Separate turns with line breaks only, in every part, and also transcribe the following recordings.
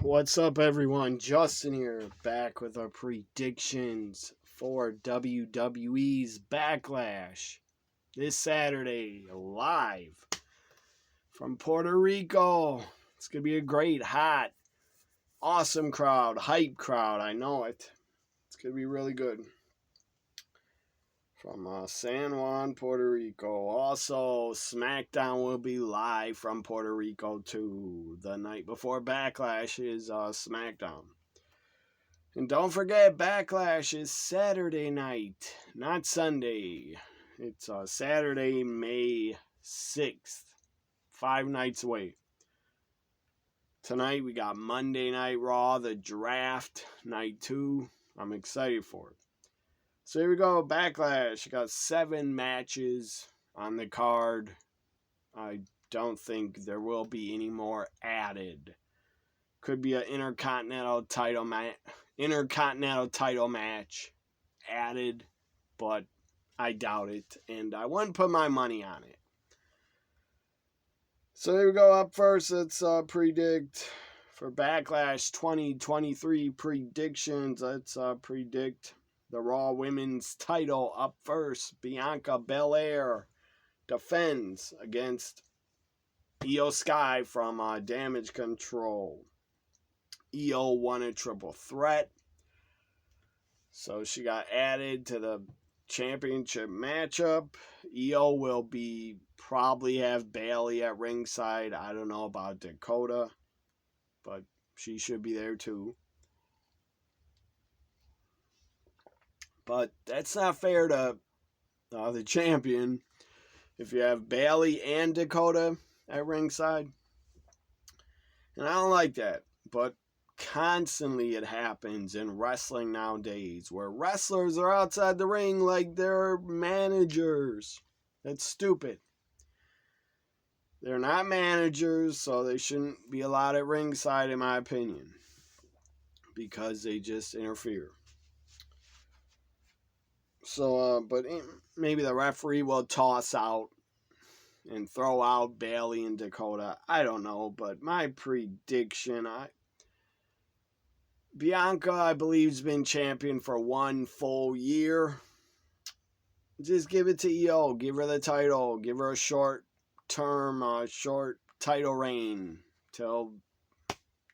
What's up, everyone? Justin here, back with our predictions for WWE's Backlash this Saturday, live from Puerto Rico. It's going to be a great, hot, awesome crowd, hype crowd. I know it. It's going to be really good. From San Juan, Puerto Rico. Also, SmackDown will be live from Puerto Rico too. The night before Backlash is SmackDown. And don't forget, Backlash is Saturday night, not Sunday. It's Saturday, May 6th. 5 nights away. Tonight we got Monday Night Raw, the draft, night 2. I'm excited for it. So here we go, Backlash. Got 7 matches on the card. I don't think there will be any more added. Could be an Intercontinental title match added, but I doubt it, and I wouldn't put my money on it. So here we go. Up first, let's predict for Backlash 2023 predictions. Let's predict the Raw Women's title. Up first, Bianca Belair defends against Io Sky from Damage Control. Io won a triple threat, so she got added to the championship matchup. Io will probably have Bayley at ringside. I don't know about Dakota, but she should be there too. But that's not fair to the champion if you have Bayley and Dakota at ringside. And I don't like that. But constantly it happens in wrestling nowadays where wrestlers are outside the ring like they're managers. That's stupid. They're not managers, so they shouldn't be allowed at ringside, in my opinion, because they just interfere. So, but maybe the referee will toss out and throw out Bayley and Dakota. I don't know, but my prediction, Bianca, I believe, has been champion for 1 full year. Just give it to Io. Give her the title. Give her a short title reign till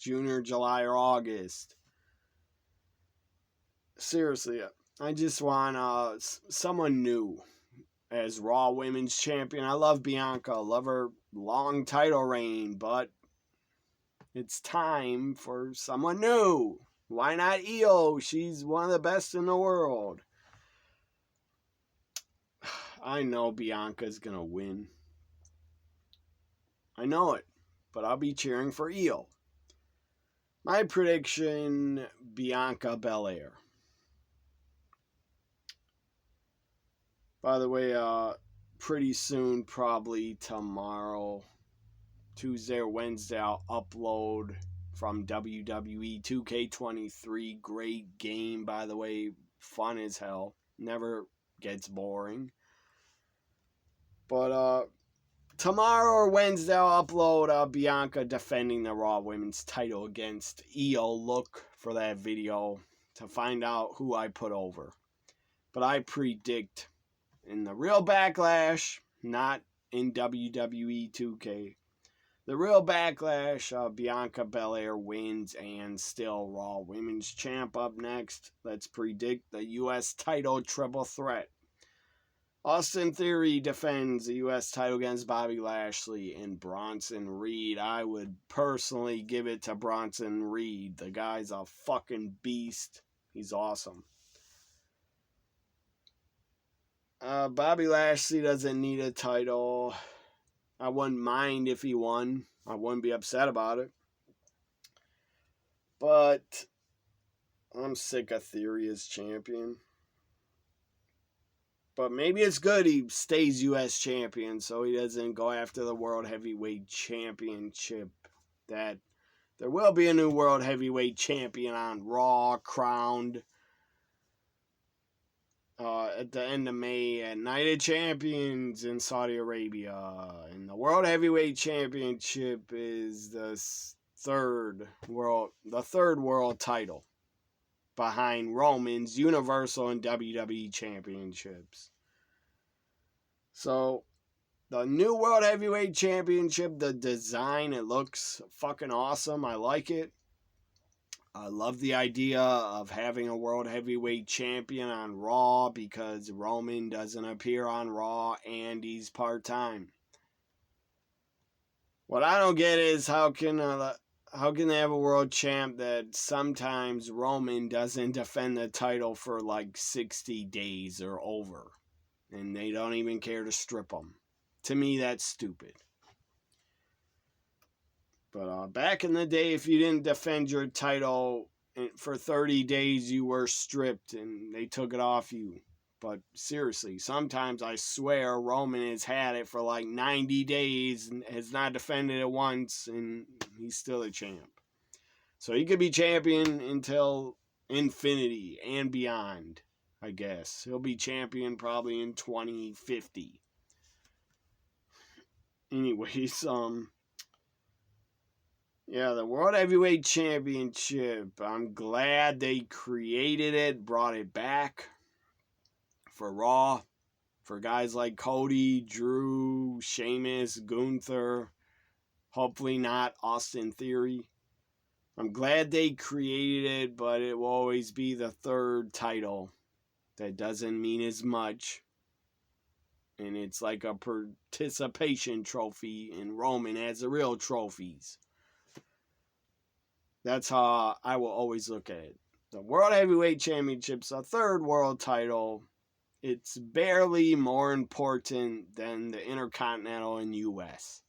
June or July or August. Seriously, I just want someone new as Raw Women's Champion. I love Bianca. I love her long title reign, but it's time for someone new. Why not Io? She's one of the best in the world. I know Bianca's going to win. I know it, but I'll be cheering for Io. My prediction, Bianca Belair. By the way, pretty soon, probably tomorrow, Tuesday or Wednesday, I'll upload from WWE 2K23. Great game, by the way. Fun as hell. Never gets boring. But tomorrow or Wednesday, I'll upload Bianca defending the Raw Women's title against Io. Look for that video to find out who I put over. But I predict in the real Backlash, not in WWE 2K. The real Backlash, Bianca Belair wins and still Raw Women's Champ. Up next, let's predict the U.S. title triple threat. Austin Theory defends the U.S. title against Bobby Lashley and Bronson Reed. I would personally give it to Bronson Reed. The guy's a fucking beast. He's awesome. Bobby Lashley doesn't need a title. I wouldn't mind if he won. I wouldn't be upset about it. But I'm sick of Theory as champion. But maybe it's good he stays U.S. champion so he doesn't go after the World Heavyweight Championship. That there will be a new World Heavyweight Champion on Raw, crowned at the end of May at Night of Champions in Saudi Arabia. And the World Heavyweight Championship is the the third world title behind Roman's Universal and WWE Championships. So, the new World Heavyweight Championship, the design, it looks fucking awesome. I like it. I love the idea of having a World Heavyweight Champion on Raw because Roman doesn't appear on Raw and he's part-time. What I don't get is how can they have a world champ that sometimes Roman doesn't defend the title for like 60 days or over, and they don't even care to strip him. To me, that's stupid. But back in the day, if you didn't defend your title for 30 days, you were stripped and they took it off you. But seriously, sometimes I swear Roman has had it for like 90 days and has not defended it once, and he's still a champ. So he could be champion until infinity and beyond, I guess. He'll be champion probably in 2050. Anyways, yeah, the World Heavyweight Championship. I'm glad they created it, brought it back for Raw, for guys like Cody, Drew, Sheamus, Gunther, hopefully not Austin Theory. I'm glad they created it, but it will always be the third title. That doesn't mean as much. And it's like a participation trophy, and Roman has the real trophies. That's how I will always look at it. The World Heavyweight Championship's a third world title. It's barely more important than the Intercontinental and US.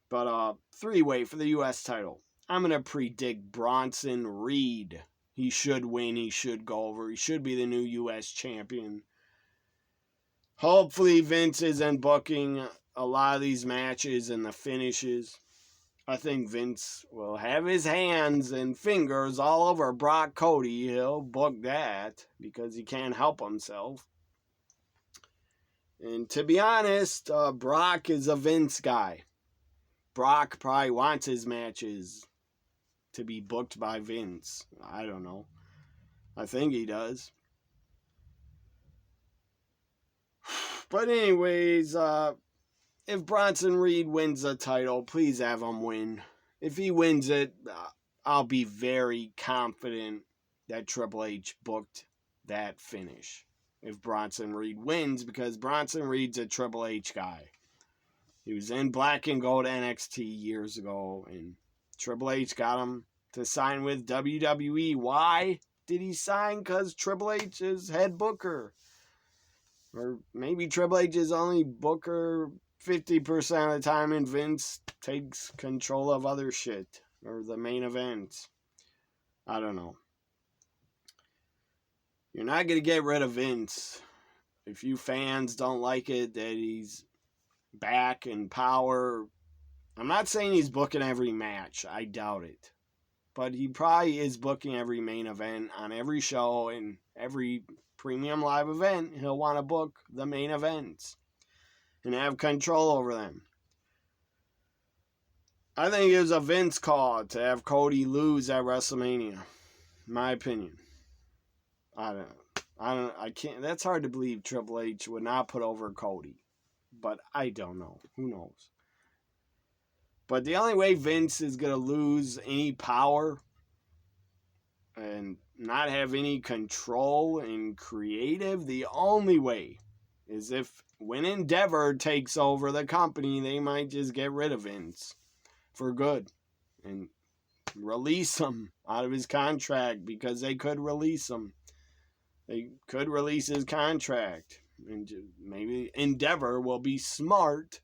But three-way for the US title. I'm going to predict Bronson Reed. He should win. He should go over. He should be the new US champion. Hopefully Vince isn't booking a lot of these matches and the finishes. I think Vince will have his hands and fingers all over Brock Cody. He'll book that because he can't help himself. And to be honest, Brock is a Vince guy. Brock probably wants his matches to be booked by Vince. I don't know. I think he does. But anyways, if Bronson Reed wins the title, please have him win. If he wins it, I'll be very confident that Triple H booked that finish. If Bronson Reed wins, because Bronson Reed's a Triple H guy. He was in Black and Gold NXT years ago, and Triple H got him to sign with WWE. Why did he sign? Because Triple H is head booker. Or maybe Triple H is only booker 50% of the time, and Vince takes control of other shit, or the main event. I don't know. You're not going to get rid of Vince. If you fans don't like it that he's back in power, I'm not saying he's booking every match. I doubt it. But he probably is booking every main event on every show and every premium live event. He'll want to book the main events and have control over them. I think it was a Vince call to have Cody lose at WrestleMania. My opinion. I can't. That's hard to believe Triple H would not put over Cody. But I don't know. Who knows? But the only way Vince is going to lose any power and not have any control and creative, the only way is if when Endeavor takes over the company, they might just get rid of Vince for good and release him out of his contract, because they could release him. They could release his contract, and maybe Endeavor will be smart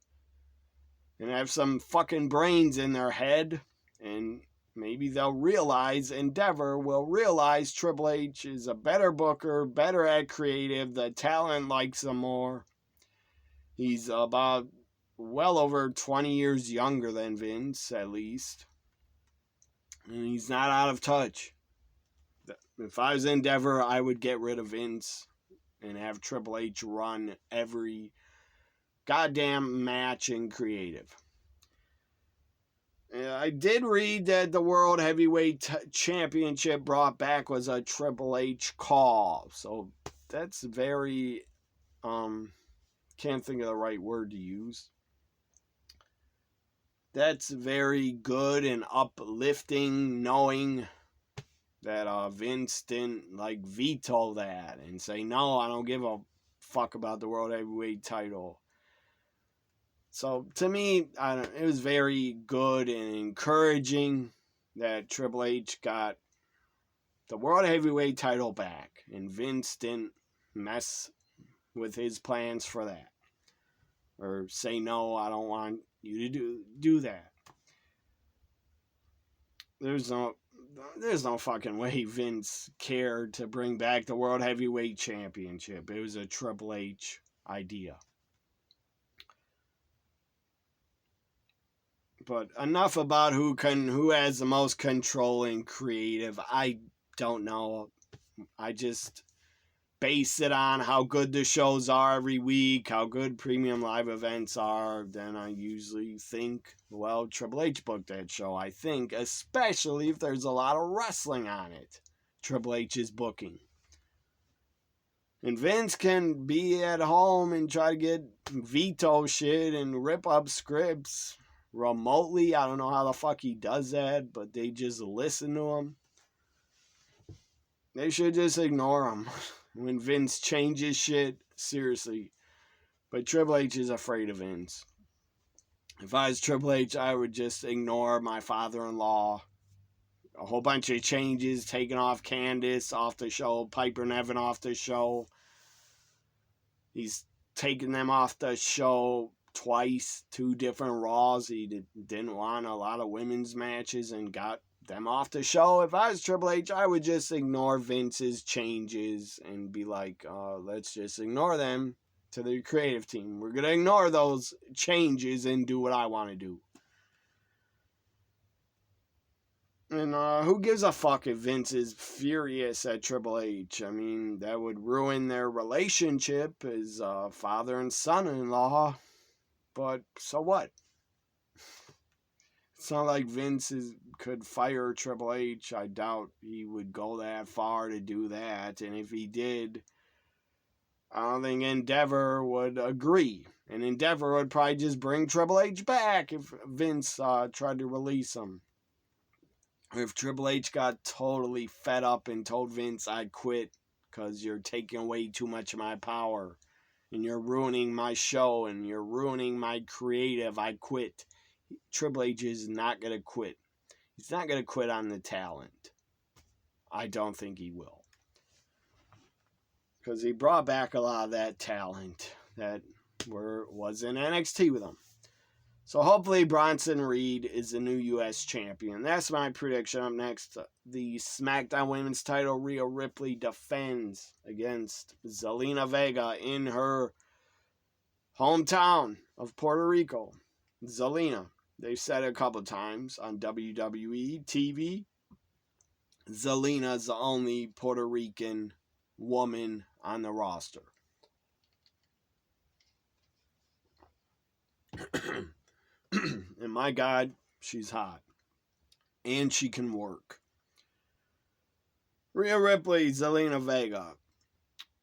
and have some fucking brains in their head, and maybe they'll realize, Endeavor will realize Triple H is a better booker, better at creative, the talent likes him more. He's about well over 20 years younger than Vince, at least. And he's not out of touch. If I was Endeavor, I would get rid of Vince and have Triple H run every goddamn match in creative. I did read that the World Heavyweight Championship brought back was a Triple H call. So that's very, can't think of the right word to use. That's very good and uplifting, knowing that Vince didn't veto that and say, no, I don't give a fuck about the World Heavyweight title. So to me, it was very good and encouraging that Triple H got the World Heavyweight title back, and Vince didn't mess with his plans for that, or say, no, I don't want you to do that. There's no fucking way Vince cared to bring back the World Heavyweight Championship. It was a Triple H idea. But enough about who has the most controlling creative. I don't know. I just base it on how good the shows are every week, how good premium live events are. Then I usually think, well, Triple H booked that show. I think, especially if there's a lot of wrestling on it, Triple H is booking. And Vince can be at home and try to get veto shit and rip up scripts remotely. I don't know how the fuck he does that, but they just listen to him. They should just ignore him when Vince changes shit. Seriously. But Triple H is afraid of Vince. If I was Triple H, I would just ignore my father-in-law. A whole bunch of changes, taking off Candice off the show, Piper Niven off the show. He's taking them off the show twice, 2 different Raws. He didn't want a lot of women's matches and got them off the show. If I was Triple H, I would just ignore Vince's changes and be like, let's just ignore them to the creative team. We're going to ignore those changes and do what I want to do. And who gives a fuck if Vince is furious at Triple H? I mean, that would ruin their relationship as father and son-in-law. But so what? It's not like Vince could fire Triple H. I doubt he would go that far to do that. And if he did, I don't think Endeavor would agree. And Endeavor would probably just bring Triple H back if Vince tried to release him. If Triple H got totally fed up and told Vince, I'd quit because you're taking away too much of my power and you're ruining my show and you're ruining my creative, I quit. Triple H is not going to quit. He's not going to quit on the talent. I don't think he will. Because he brought back a lot of that talent that was in NXT with him. So hopefully Bronson Reed is the new U.S. champion. That's my prediction. Up next, the SmackDown Women's title, Rhea Ripley defends against Zelina Vega in her hometown of Puerto Rico. Zelina, they've said it a couple times on WWE TV. Zelina's the only Puerto Rican woman on the roster. And my God, she's hot. And she can work. Rhea Ripley, Zelina Vega.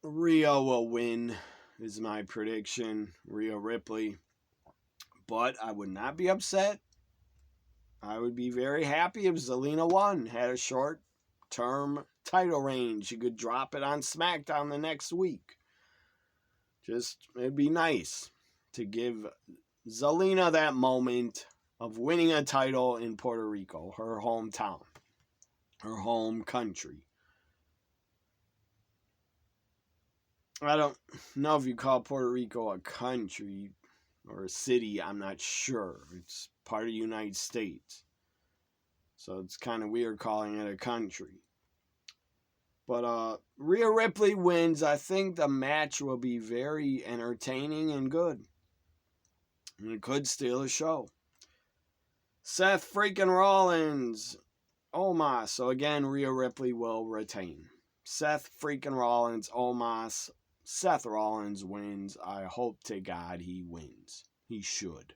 Rhea will win, is my prediction. Rhea Ripley. But I would not be upset. I would be very happy if Zelina won. Had a short-term title reign. She could drop it on SmackDown the next week. It'd be nice to give Zelina that moment of winning a title in Puerto Rico, her hometown, her home country. I don't know if you call Puerto Rico a country or a city. I'm not sure. It's part of the United States. So it's kind of weird calling it a country. But Rhea Ripley wins. I think the match will be very entertaining and good. And it could steal a show. Seth freaking Rollins. Omos. So again, Rhea Ripley will retain. Seth freaking Rollins. Omos. Seth Rollins wins. I hope to God he wins. He should.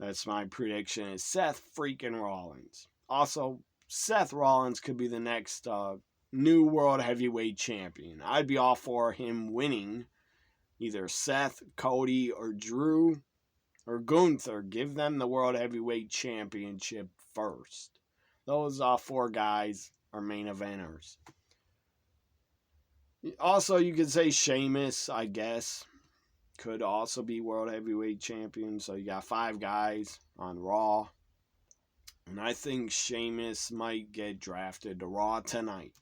That's my prediction, is Seth freaking Rollins. Also, Seth Rollins could be the next new World Heavyweight Champion. I'd be all for him winning either Seth, Cody, or Drew, or Gunther. Give them the World Heavyweight Championship first. Those 4 guys are main eventers. Also, you could say Sheamus, I guess, could also be World Heavyweight Champion. So you got 5 guys on Raw. And I think Sheamus might get drafted to Raw tonight.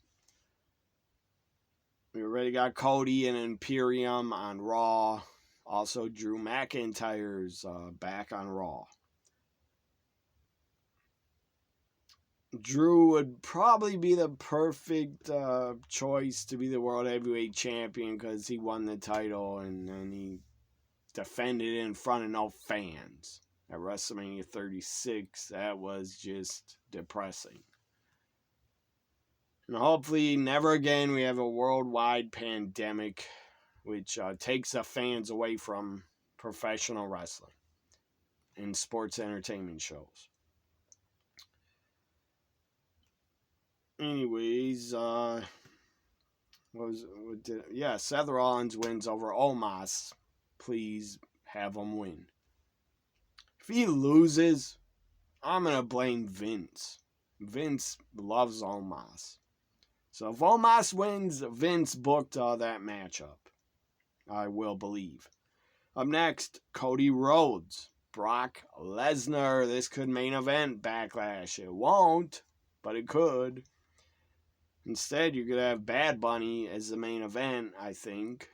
We already got Cody and Imperium on Raw. Also, Drew McIntyre's back on Raw. Drew would probably be the perfect choice to be the World Heavyweight Champion because he won the title and then he defended it in front of no fans at WrestleMania 36. That was just depressing. And hopefully never again we have a worldwide pandemic which takes the fans away from professional wrestling and sports entertainment shows. Anyways, Seth Rollins wins over Omos. Please have him win. If he loses, I'm going to blame Vince. Vince loves Omos. So if Omos wins, Vince booked that matchup. I will believe. Up next, Cody Rhodes, Brock Lesnar. This could main event Backlash. It won't, but it could. Instead, you're going to have Bad Bunny as the main event, I think.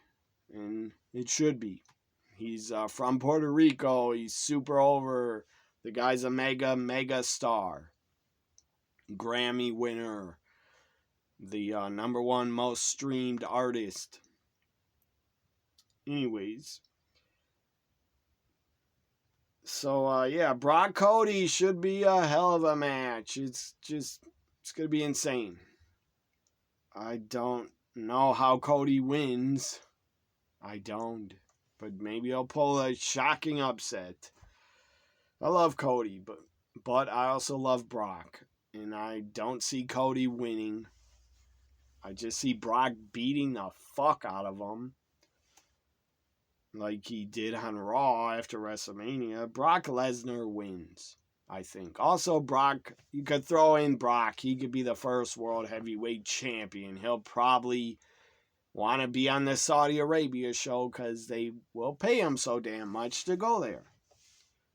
And it should be. He's from Puerto Rico. He's super over. The guy's a mega star. Grammy winner. The number 1 most streamed artist. Anyways. So, Brock Cody should be a hell of a match. It's going to be insane. I don't know how Cody wins. I don't. But maybe he'll pull a shocking upset. I love Cody, but I also love Brock. And I don't see Cody winning. I just see Brock beating the fuck out of him. Like he did on Raw after WrestleMania. Brock Lesnar wins, I think. Also, Brock, you could throw in Brock. He could be the first World Heavyweight Champion. He'll probably want to be on the Saudi Arabia show because they will pay him so damn much to go there.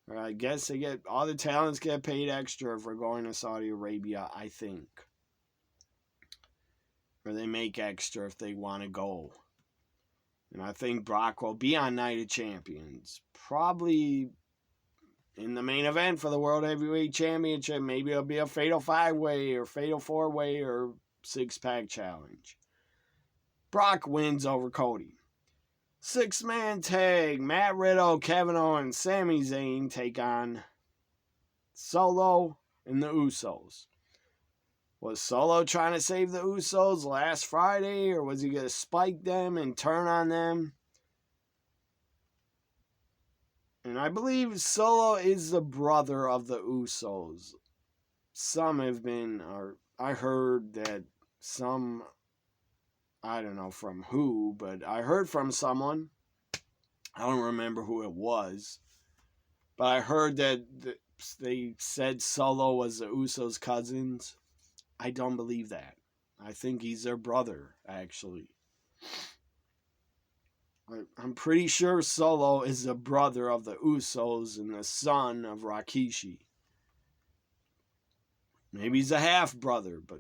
Or I guess all the talents get paid extra for going to Saudi Arabia, I think. Or they make extra if they want to go. And I think Brock will be on Night of Champions. Probably in the main event for the World Heavyweight Championship. Maybe it'll be a Fatal 5-Way or Fatal 4-Way or 6-Pack Challenge. Brock wins over Cody. 6-man tag. Matt Riddle, Kevin Owens, Sami Zayn take on Solo and the Usos. Was Solo trying to save the Usos last Friday, or was he going to spike them and turn on them? And I believe Solo is the brother of the Usos. Some have been, or I heard that some, I don't know from who, but I heard from someone. I don't remember who it was. But I heard that they said Solo was the Usos' cousins. I don't believe that. I think he's their brother, actually. I'm pretty sure Solo is the brother of the Usos and the son of Rikishi. Maybe he's a half-brother, but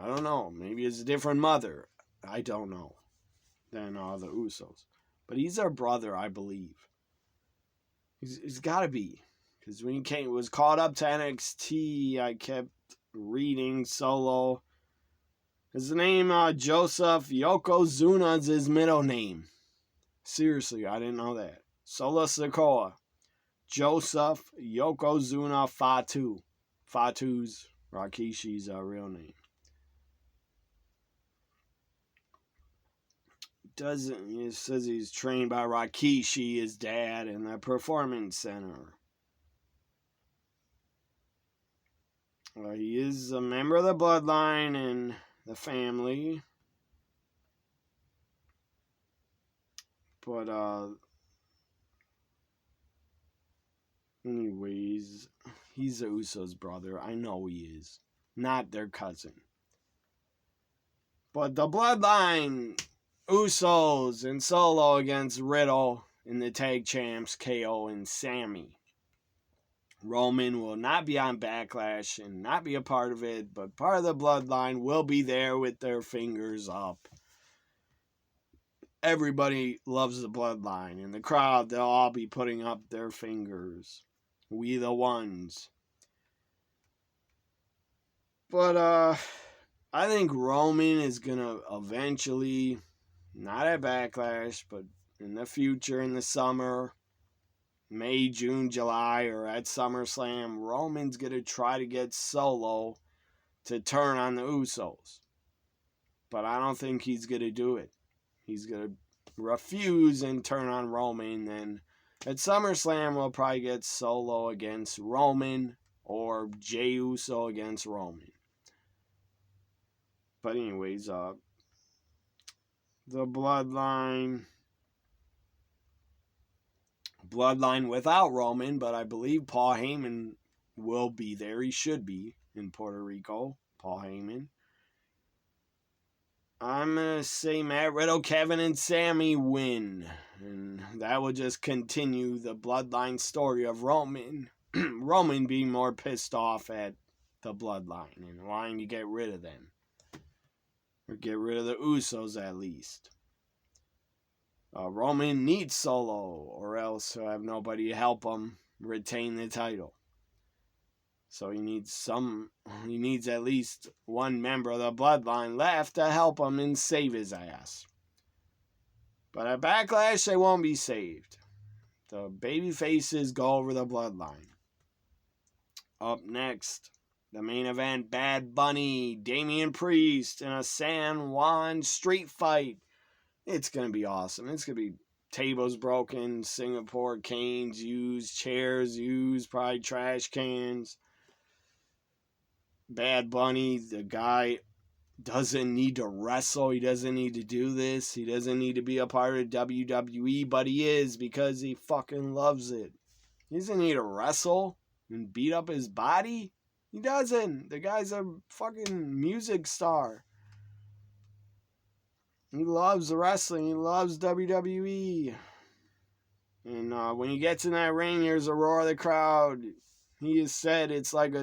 I don't know. Maybe it's a different mother. I don't know. Than the Usos. But he's their brother, I believe. He's got to be. Because when he was caught up to NXT, I kept reading Solo. His name, Joseph Yokozuna, is his middle name. Seriously, I didn't know that. Solo Sikoa. Joseph Yokozuna Fatu. Fatu's Rikishi's real name. It says he's trained by Rikishi, his dad, in the Performance Center. He is a member of the bloodline and the family. But, anyways, he's the Usos' brother. I know he is. Not their cousin. But the bloodline, Usos and Solo against Riddle and the tag champs, KO and Sammy. Roman will not be on Backlash and not be a part of it, but part of the bloodline will be there with their fingers up. Everybody loves the bloodline. In the crowd, they'll all be putting up their fingers. We the ones. But, I think Roman is going to eventually, not at Backlash, but in the future, in the summer, May, June, July, or at SummerSlam, Roman's going to try to get Solo to turn on the Usos. But I don't think he's going to do it. He's going to refuse and turn on Roman. Then at SummerSlam, we'll probably get Solo against Roman or Jey Uso against Roman. But anyways, the bloodline without Roman, but I believe Paul Heyman will be there. He should be in Puerto Rico. Paul Heyman. I'm going to say Matt Riddle, Kevin, and Sammy win. And that will just continue the bloodline story of Roman. Roman being more pissed off at the bloodline and wanting to get rid of them. Or get rid of the Usos at least. Roman needs Solo, or else he'll have nobody to help him retain the title. So he needs at least one member of the bloodline left to help him and save his ass. But at Backlash, they won't be saved. The baby faces go over the bloodline. Up next, the main event, Bad Bunny, Damian Priest in a San Juan street fight. It's going to be awesome. It's going to be tables broken, Singapore canes used, chairs used, probably trash cans. Bad Bunny, the guy doesn't need to wrestle. He doesn't need to do this. He doesn't need to be a part of WWE, but he is because he fucking loves it. He doesn't need to wrestle and beat up his body. He doesn't. The guy's a fucking music star. He loves the wrestling. He loves WWE. And when he gets in that ring, there's a roar of the crowd. He has said it's like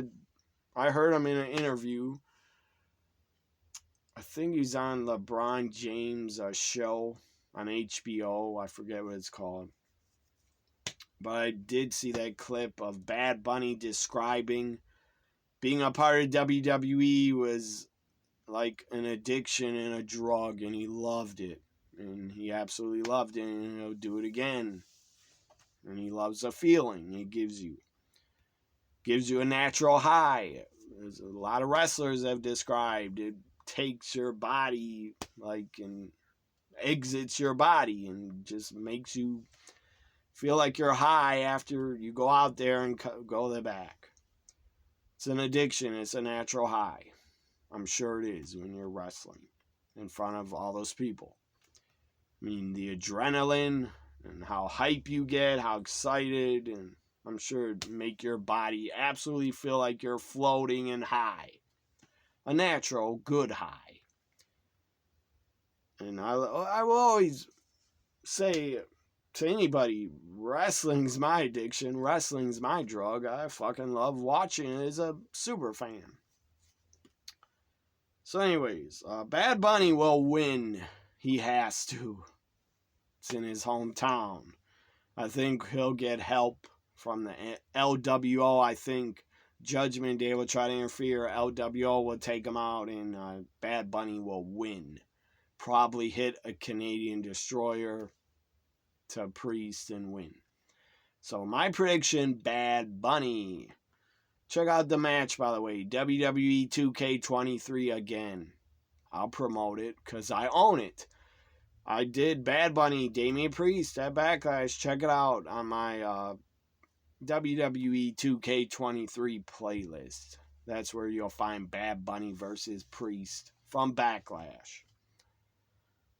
I heard him in an interview. I think he's on LeBron James' show on HBO. I forget what it's called. But I did see that clip of Bad Bunny describing being a part of WWE was like an addiction and a drug, and he loved it. And he absolutely loved it, and he'll do it again. And he loves the feeling it gives you. Gives you a natural high. There's a lot of wrestlers have described it takes your body and exits your body and just makes you feel like you're high after you go out there and go the back. It's an addiction. It's a natural high. I'm sure it is when you're wrestling in front of all those people. I mean, the adrenaline and how hype you get, how excited, and I'm sure it'd make your body absolutely feel like you're floating and high. A natural, good high. And I will always say to anybody, wrestling's my addiction, wrestling's my drug. I fucking love watching it as a super fan. So anyways, Bad Bunny will win. He has to. It's in his hometown. I think he'll get help from the LWO. I think Judgment Day will try to interfere. LWO will take him out, and Bad Bunny will win. Probably hit a Canadian destroyer to Priest and win. So my prediction, Bad Bunny. Check out the match, by the way. WWE 2K23 again. I'll promote it because I own it. I did Bad Bunny, Damian Priest at Backlash. Check it out on my WWE 2K23 playlist. That's where you'll find Bad Bunny versus Priest from Backlash.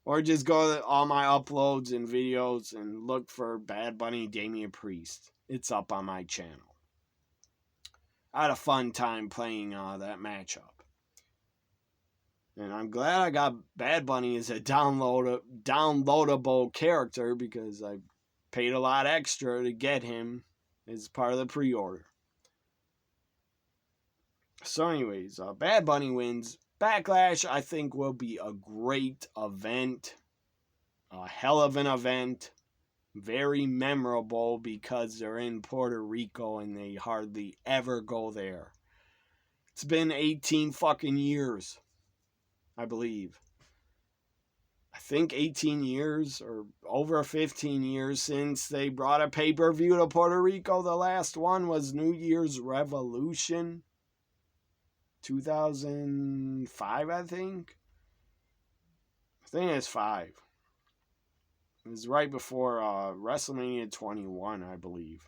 Or just go to all my uploads and videos and look for Bad Bunny Damian Priest. It's up on my channel. I had a fun time playing that matchup. And I'm glad I got Bad Bunny as a downloadable character because I paid a lot extra to get him as part of the pre-order. So anyways, Bad Bunny wins. Backlash, I think, will be a great event. A hell of an event. Very memorable because they're in Puerto Rico and they hardly ever go there. It's been 18 fucking years, I believe. I think 18 years or over 15 years since they brought a pay-per-view to Puerto Rico. The last one was New Year's Revolution. 2005, I think. I think it's 5. It was right before WrestleMania 21, I believe.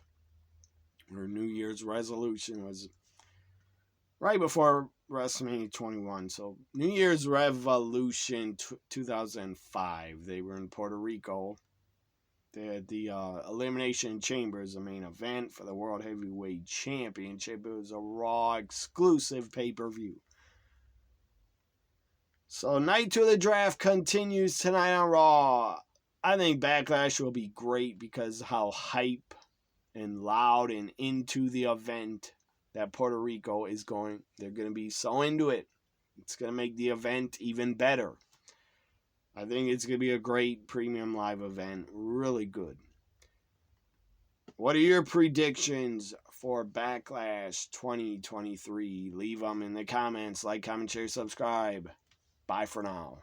Or New Year's Resolution was right before WrestleMania 21. So New Year's Revolution 2005. They were in Puerto Rico. They had the Elimination Chamber as the main event for the World Heavyweight Championship. It was a Raw exclusive pay-per-view. So Night 2 of the Draft continues tonight on Raw. I think Backlash will be great because how hype and loud and into the event that Puerto Rico is going. They're going to be so into it. It's going to make the event even better. I think it's going to be a great premium live event. Really good. What are your predictions for Backlash 2023? Leave them in the comments. Like, comment, share, subscribe. Bye for now.